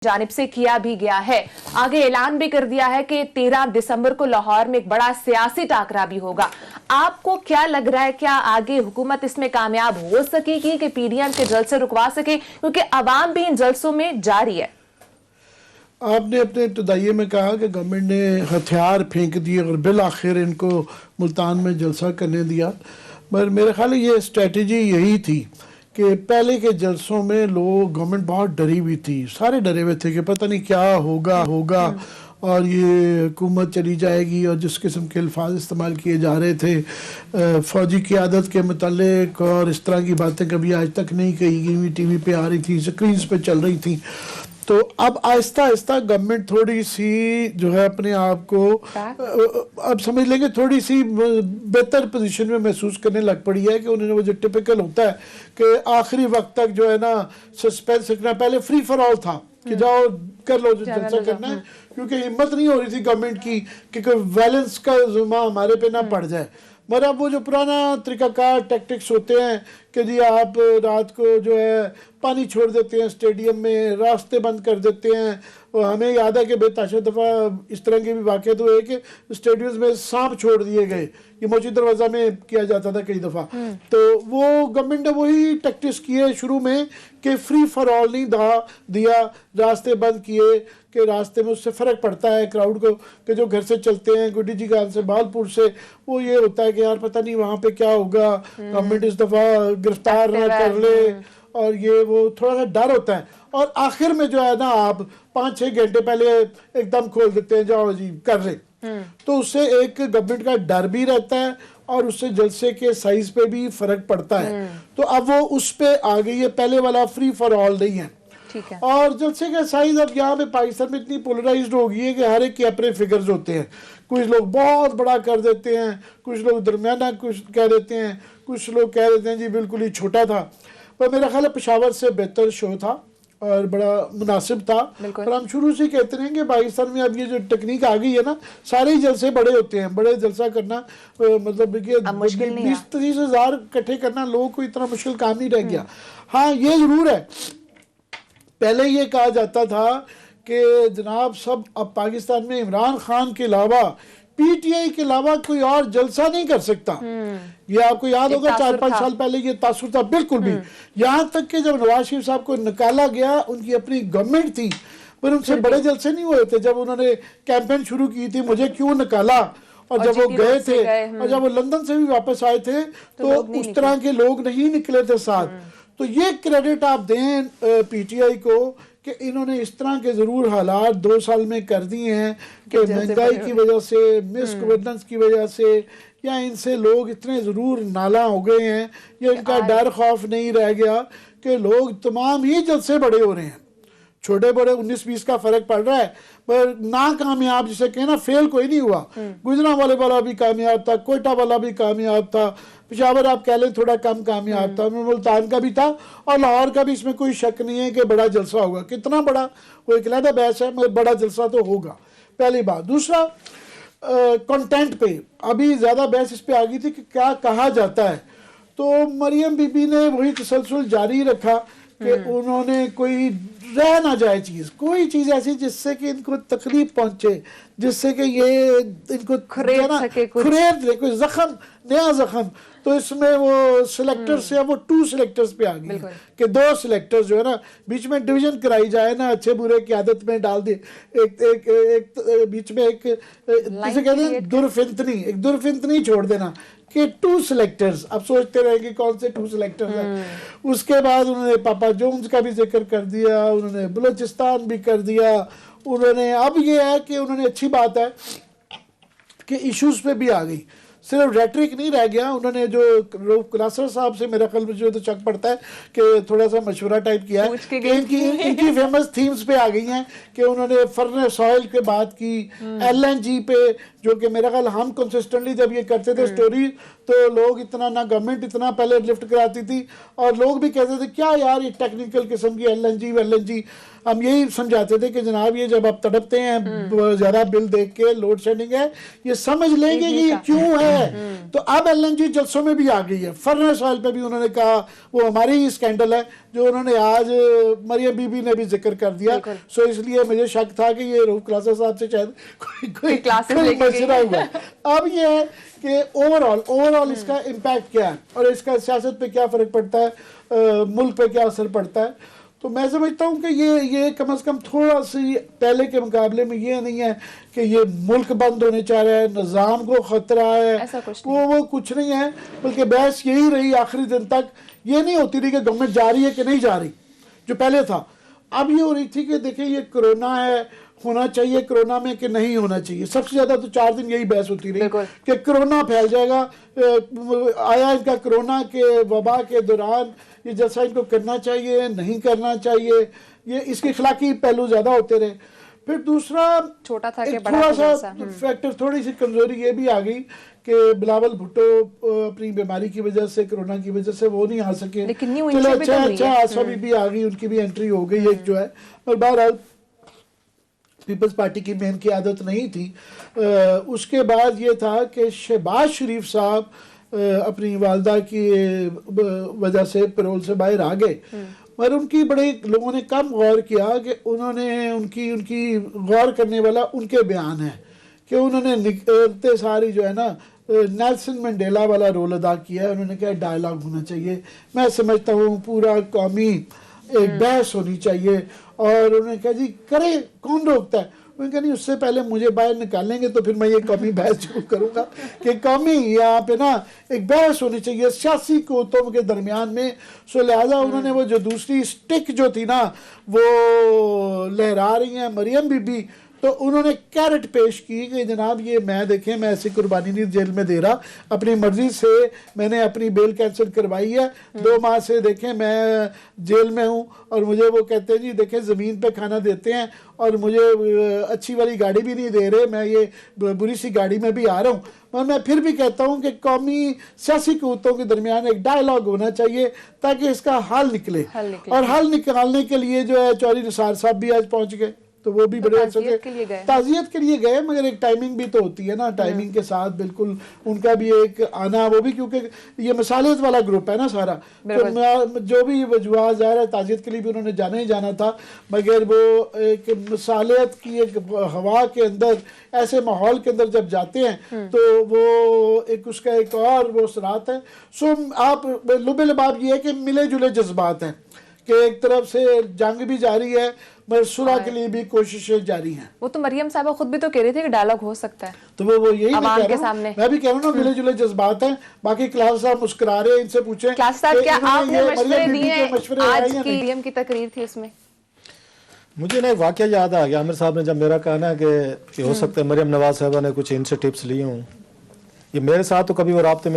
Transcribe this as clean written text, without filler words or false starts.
जानिब से किया भी गया है। आगे ऐलान भी कर दिया है कि 13 दिसंबर को लाहौर में एक बड़ा सियासी टाकरा भी होगा। आपको क्या लग रहा है, क्या आगे हुकूमत इसमें कामयाब हो सकेगी कि पीडीएम के जलसे रुकवा सके, क्योंकि अवाम भी इन जलसों में जारी है? आपने अपने इब्तदाइये में कहा कि गवर्नमेंट ने हथियार फेंक दिए और बिल आखिर इनको मुल्तान में जलसा करने दिया, पर मेरे ख्याल ये स्ट्रेटजी यही थी कि पहले के जलसों में लोग, गवर्नमेंट बहुत डरी हुई थी, सारे डरे हुए थे कि पता नहीं क्या होगा और ये हुकूमत चली जाएगी, और जिस किस्म के अल्फाज इस्तेमाल किए जा रहे थे फ़ौजी क़ियादत के मुतालिक, और इस तरह की बातें कभी आज तक नहीं कही गई हुई, टीवी पे आ रही थी, स्क्रीन्स पे चल रही थी। तो अब आहिस्ता आहिस्ता गवर्नमेंट थोड़ी सी जो है अपने आप को अब समझ लेंगे थोड़ी सी बेहतर पोजीशन में महसूस करने लग पड़ी है कि उन्होंने वो जो टिपिकल होता है कि आखिरी वक्त तक जो है ना सस्पेंस रखना, पहले फ्री फॉर ऑल था कि जाओ कर लो जो जलसा करना है, क्योंकि हिम्मत नहीं हो रही थी गवर्नमेंट की कि कोई वायलेंस का जुम्मा हमारे पे ना पड़ जाए। मगर अब वो जो पुराना तरीक़ाकार टैक्टिक्स होते हैं कि जी आप रात को जो है पानी छोड़ देते हैं स्टेडियम में, रास्ते बंद कर देते हैं, और हमें याद है कि बेताशा दफ़ा इस तरह के भी वाक़े तो हुए कि स्टेडियम्स में सांप छोड़ दिए गए, ये मोची दरवाज़ा में किया जाता था कई दफ़ा। तो वो गवर्नमेंट ने वही टैक्टिक्स किए शुरू में कि फ्री फॉर ऑल नहीं दिया, रास्ते बंद किए कि रास्ते में उससे फ़र्क पड़ता है क्राउड को कि जो घर से चलते हैं गुड्डी जी गान से बालपुर से, वो ये होता है कि यार पता नहीं वहाँ पे क्या होगा, गवर्नमेंट इस दफ़ा गिरफ्तार ना कर ले, और ये वो थोड़ा सा डर होता है। और आखिर में जो है ना आप 5-6 घंटे पहले एकदम खोल देते हैं, जाओ जी कर ले, तो उससे एक गवर्नमेंट का डर भी रहता है और उससे जलसे के साइज पे भी फर्क पड़ता है। तो अब वो उस पे आ गई है, पहले वाला फ्री फॉर ऑल नहीं है। ठीक है। और जलसे का साइज अब यहाँ पे पाकिस्तान में इतनी पोलराइज्ड हो गई है कि हर एक के अपने फिगर्स होते हैं, कुछ लोग बहुत बड़ा कर देते हैं, कुछ लोग दरमियाना कुछ कह देते हैं, कुछ लोग कह देते हैं जी बिल्कुल ही छोटा था। पर मेरा ख्याल है पेशावर से बेहतर शो था और बड़ा मुनासिब था। और हम शुरू से कहते हैं कि पाकिस्तान में अब ये जो टेक्निक आ गई है ना, सारे ही जलसे बड़े होते हैं, बड़े जलसा करना मतलब कि 20-30 हज़ार इकट्ठे करना लोगों को इतना मुश्किल काम नहीं रह गया। हाँ ये ज़रूर है, पहले ये कहा जाता था कि जनाब सब अब पाकिस्तान में इमरान खान के अलावा पीटीआई के अलावा कोई और जलसा नहीं कर सकता। ये आपको याद होगा 4-5 साल पहले ये तासुर था बिल्कुल भी, यहाँ तक कि जब नवाज शरीफ साहब को निकाला गया, उनकी अपनी गवर्नमेंट थी, पर उनसे बड़े जलसे नहीं हुए थे। जब उन्होंने कैंपेन शुरू की थी मुझे क्यों निकाला, और जब वो गए थे और जब वो लंदन से भी वापस आए थे तो उस तरह के लोग नहीं निकले थे साथ। तो ये क्रेडिट आप दें पीटीआई को कि इन्होंने इस तरह के ज़रूर हालात 2 साल में कर दिए हैं कि महंगाई की वजह से, मिस गवर्नेंस की वजह से, या इनसे लोग इतने ज़रूर नाला हो गए हैं, या इनका डर खौफ नहीं रह गया कि लोग तमाम ही जलसे बड़े हो रहे हैं, छोटे बड़े 19-20 का फ़र्क पड़ रहा है, पर नाकामयाब जिसे कहना फेल कोई नहीं हुआ। गुजरांवाले वाला भी कामयाब था, कोयटा वाला भी कामयाब था, पेशावर आप कह लें थोड़ा कम कामयाब था, मुल्तान का भी था, और लाहौर का भी इसमें कोई शक नहीं है कि बड़ा जलसा होगा। कितना बड़ा वो एक अलग बहस है, मगर बड़ा जलसा तो होगा, पहली बात। दूसरा कंटेंट पे अभी ज़्यादा बहस इस पे आ गई थी कि क्या कहा जाता है, तो मरियम बीबी ने वही तसलसल जारी रखा कि उन्होंने कोई रह ना जाए चीज़, कोई चीज़ ऐसी जिससे कि इनको तकलीफ पहुंचे, जिससे कि ये इनको खरेद ले, कोई जख्म, नया जख्म। तो इसमें वो सिलेक्टर्स से वो 2 सिलेक्टर्स पे आ गई कि 2 सिलेक्टर्स जो है ना बीच में डिवीजन कराई जाए ना, अच्छे बुरे की आदत में डाल दे, एक बीच में एक जिसे कहते हैं दुरफिंतनी छोड़ देना कि 2 सिलेक्टर्स। अब सोचते रहे कि कौन से 2 सिलेक्टर्स हैं। उसके बाद उन्होंने पापा जोन्स का भी जिक्र कर दिया, उन्होंने बलूचिस्तान भी कर दिया, उन्होंने अब ये है कि उन्होंने, अच्छी बात है कि इश्यूज पे भी आ गई, सिर्फ रेटरिक नहीं रह गया। उन्होंने जो कुलासर साहब से मेरा ख्याल मुझे तो शक पड़ता है कि थोड़ा सा मशवरा टाइप किया है कि इनकी फेमस थीम्स पे आ गई हैं कि उन्होंने फर्नेस ऑयल के बात की, एलएनजी पे, जो कि मेरा ख्याल हम कंसिस्टेंटली जब ये करते थे स्टोरी तो लोग इतना ना, गवर्नमेंट इतना पहले लिफ्ट कराती थी और लोग भी कहते थे क्या यार ये टेक्निकल किस्म की एलएनजी ہم یہی سمجھاتے تھے کہ جناب یہ جب آپ تڑپتے ہیں زیادہ بل دیکھ کے لوڈ شیڈنگ ہے یہ سمجھ لیں گے کہ یہ کیوں ہے. تو اب LNG جلسوں میں بھی آ گئی ہے. فرنس آئل پہ بھی انہوں نے کہا, وہ ہماری ہی اسکینڈل ہے جو انہوں نے آج مریم بی بی نے بھی ذکر کر دیا. سو اس لیے مجھے شک تھا کہ یہ روح کلاسر صاحب سے شاید کوئی مشورہ ہوا. اب یہ ہے کہ اوور آل اس کا امپیکٹ کیا ہے اور اس کا سیاست پہ کیا فرق پڑتا ہے, ملک پہ کیا اثر پڑتا ہے. تو میں سمجھتا ہوں کہ یہ کم از کم تھوڑا سی پہلے کے مقابلے میں یہ نہیں ہے کہ یہ ملک بند ہونے چاہ رہا ہے, نظام کو خطرہ ہے, وہ کچھ نہیں ہے. بلکہ بحث یہی رہی آخری دن تک, یہ نہیں ہوتی رہی کہ گورنمنٹ جا رہی ہے کہ نہیں جا رہی جو پہلے تھا. اب یہ ہو رہی تھی کہ دیکھیں یہ کرونا ہے, ہونا چاہیے کرونا میں کہ نہیں ہونا چاہیے. سب سے زیادہ تو 4 دن یہی بحث ہوتی رہی کہ کرونا پھیل جائے گا, آیا ان کا کرونا کے وبا کے دوران یہ جلسہ ان کو کرنا چاہیے نہیں کرنا چاہیے, یہ اس کے اخلاقی پہلو زیادہ ہوتے رہے. پھر دوسرا چھوٹا تھا کہ تھوڑا سا فیکٹر, تھوڑی سی کمزوری یہ بھی آ گئی کہ بلاول بھٹو اپنی بیماری کی وجہ سے کرونا کی وجہ سے وہ نہیں آ سکے. چلو اچھا آسا بھی آ گئی, ان کی بھی انٹری ہو گئی ایک جو ہے. اور بہرحال پیپلز پارٹی کی میں ان کی عادت نہیں تھی. اس کے بعد یہ تھا کہ شہباز شریف صاحب اپنی والدہ کی وجہ سے پیرول سے باہر آ گئے, مگر ان کی بڑے لوگوں نے کم غور کیا کہ انہوں نے ان کی غور کرنے والا ان کے بیان ہے کہ انہوں نے نکلتے ساری جو ہے نا نیلسن منڈیلا والا رول ادا کیا ہے. انہوں نے کہا ڈائلاگ ہونا چاہیے. میں سمجھتا ہوں پورا قومی ایک بحث ہونی چاہیے. اور انہوں نے کہا جی کرے کون روکتا ہے. انہوں نے کہا نہیں, اس سے پہلے مجھے باہر نکالیں گے تو پھر میں یہ قومی بحث شروع کروں گا کہ قومی یہاں پہ نا ایک بحث ہونی چاہیے سیاسی قوتوں کے درمیان میں. سو لہٰذا انہوں نے وہ جو دوسری اسٹک جو تھی نا وہ لہرا رہی ہیں مریم بی بی, تو انہوں نے کیرٹ پیش کی کہ جناب یہ میں دیکھیں میں ایسی قربانی نہیں جیل میں دے رہا, اپنی مرضی سے میں نے اپنی بیل کینسل کروائی ہے. 2 ماہ سے دیکھیں میں جیل میں ہوں اور مجھے وہ کہتے ہیں جی دیکھیں زمین پہ کھانا دیتے ہیں اور مجھے اچھی والی گاڑی بھی نہیں دے رہے, میں یہ بری سی گاڑی میں بھی آ رہا ہوں. اور میں پھر بھی کہتا ہوں کہ قومی سیاسی قوتوں کے درمیان ایک ڈائلاگ ہونا چاہیے تاکہ اس کا حل نکلے. اور حل نکالنے کے لیے جو ہے چودھری نثار صاحب بھی آج پہنچ گئے, تو وہ بھی بڑے تعزیت کے لیے گئے. مگر ایک ٹائمنگ بھی تو ہوتی ہے نا, ٹائمنگ کے ساتھ بالکل ان کا بھی ایک آنا, وہ بھی کیونکہ یہ مصالحت والا گروپ ہے نا سارا, جو بھی وجوہات ظاہر ہے تعزیت کے لیے بھی انہوں نے جانا ہی جانا تھا. مگر وہ ایک مصالحت کی ایک ہوا کے اندر, ایسے ماحول کے اندر جب جاتے ہیں تو وہ ایک اس کا ایک اور وہ اثرات ہے. سو آپ لب لباب یہ ہے کہ ملے جلے جذبات ہیں کہ ایک طرف سے جنگ بھی جاری ہے مگر صلح کے لیے بھی کوششیں جاری ہیں. وہ تو مریم صاحبہ خود بھی تو کہہ رہی تھی کہ ڈائلاگ ہو سکتا ہے, تو وہ یہی میں بھی کہہ رہا ہوں نا ملے جلے جذبات ہیں. باقی کلاس صاحب مسکرا رہے ہیں, ان سے پوچھیں کلاس صاحب کیا آپ نے مشورے دیے ہیں آج کی مریم کی تقریر تھی اس میں. مجھے نا ایک واقعہ یاد آ گیا, عامر صاحب نے جب میرا کہا نا کہ ہو سکتا ہے مریم نواز صاحبہ نے کچھ ان سے ٹپس لی ہوں, یہ میرے ساتھ تو کبھی وہ رابطے میں